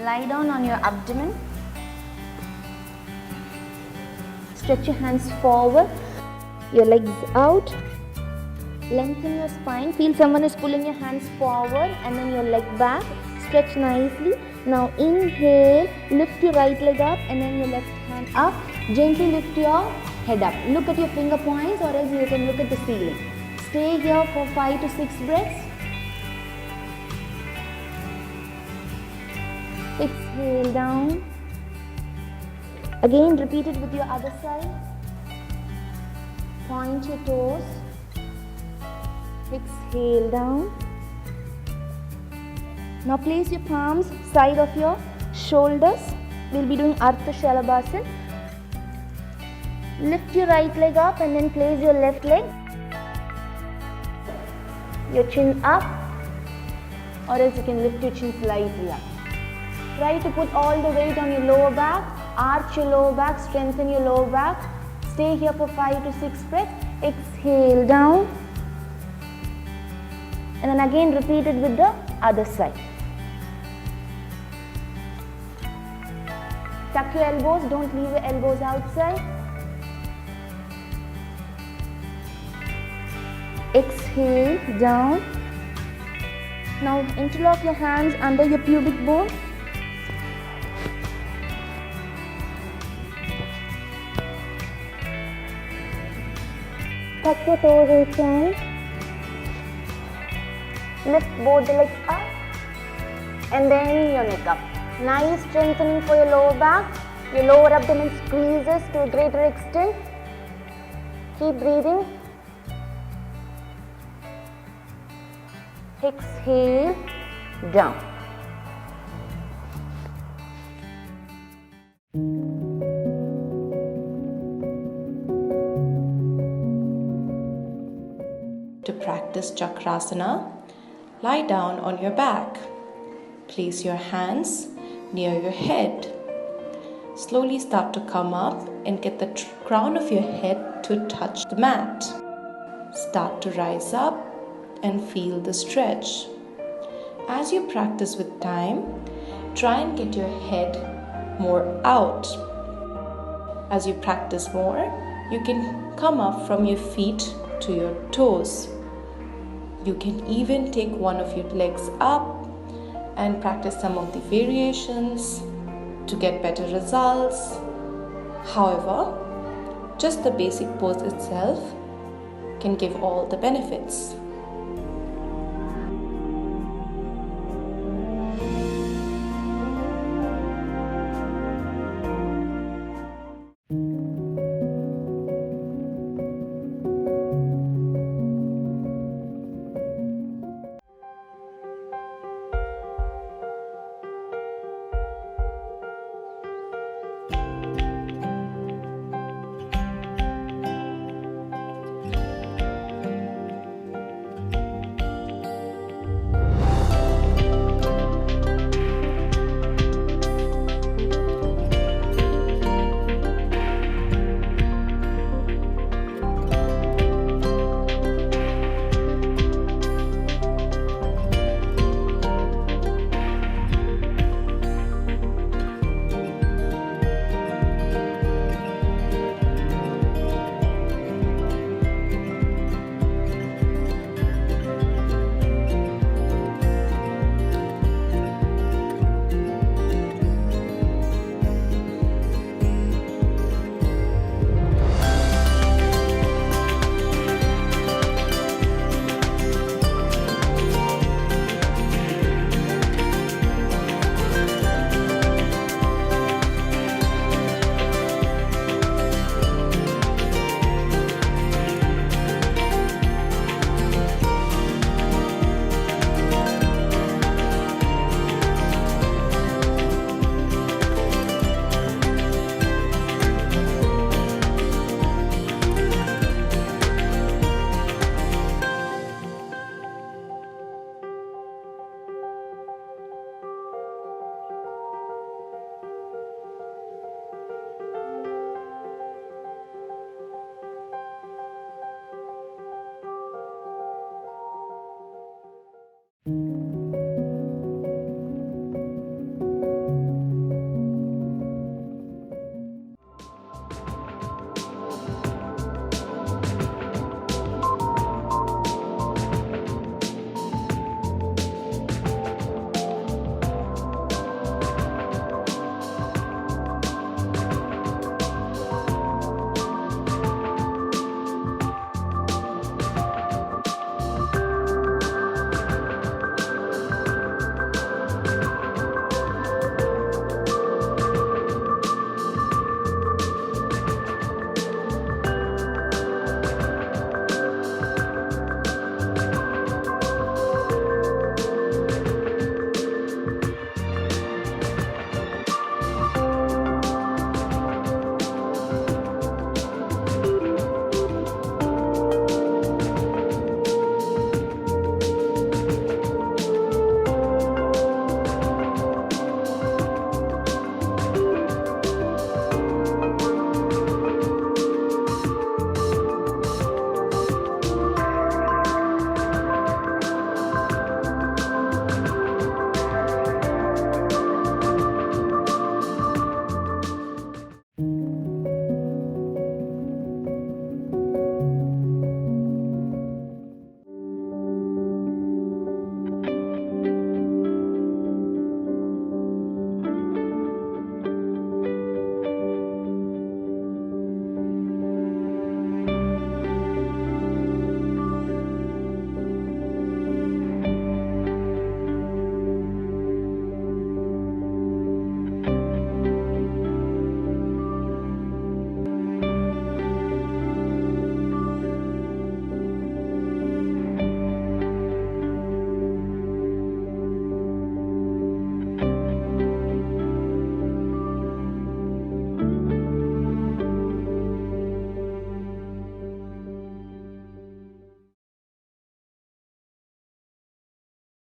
Lie down on your abdomen. Stretch your hands forward, your legs out. Lengthen your spine. Feel someone is pulling your hands forward and then your leg back. Stretch nicely. Now inhale, lift your right leg up and then your left hand up. Gently lift your head up. Look at your finger points or else you can look at the ceiling. Stay here for 5 to 6 breaths. Exhale down. Again repeat it with your other side. Point your toes. Exhale down. Now place your palms side of your shoulders. We'll be doing Ardha Shalabhasana. Lift your right leg up and then place your left leg. Your chin up, or else you can lift your chin slightly up. Try to put all the weight on your lower back. Arch your lower back, strengthen your lower back. Stay here for 5 to 6 breaths. Exhale down. And then again repeat it with the other side. Tuck your elbows, don't leave your elbows outside. Exhale down. Now interlock your hands under your pubic bone. Tuck your toes inside. Lift both the legs up and then your neck up. Nice strengthening for your lower back. Your lower abdomen squeezes to a greater extent. Keep breathing. Exhale down. To practice Chakrasana, lie down on your back. Place your hands near your head. Slowly start to come up and get the crown of your head to touch the mat. Start to rise up and feel the stretch. As you practice with time, try and get your head more out. As you practice more, you can come up from your feet to your toes. You can even take one of your legs up and practice some of the variations to get better results. However, just the basic pose itself can give all the benefits.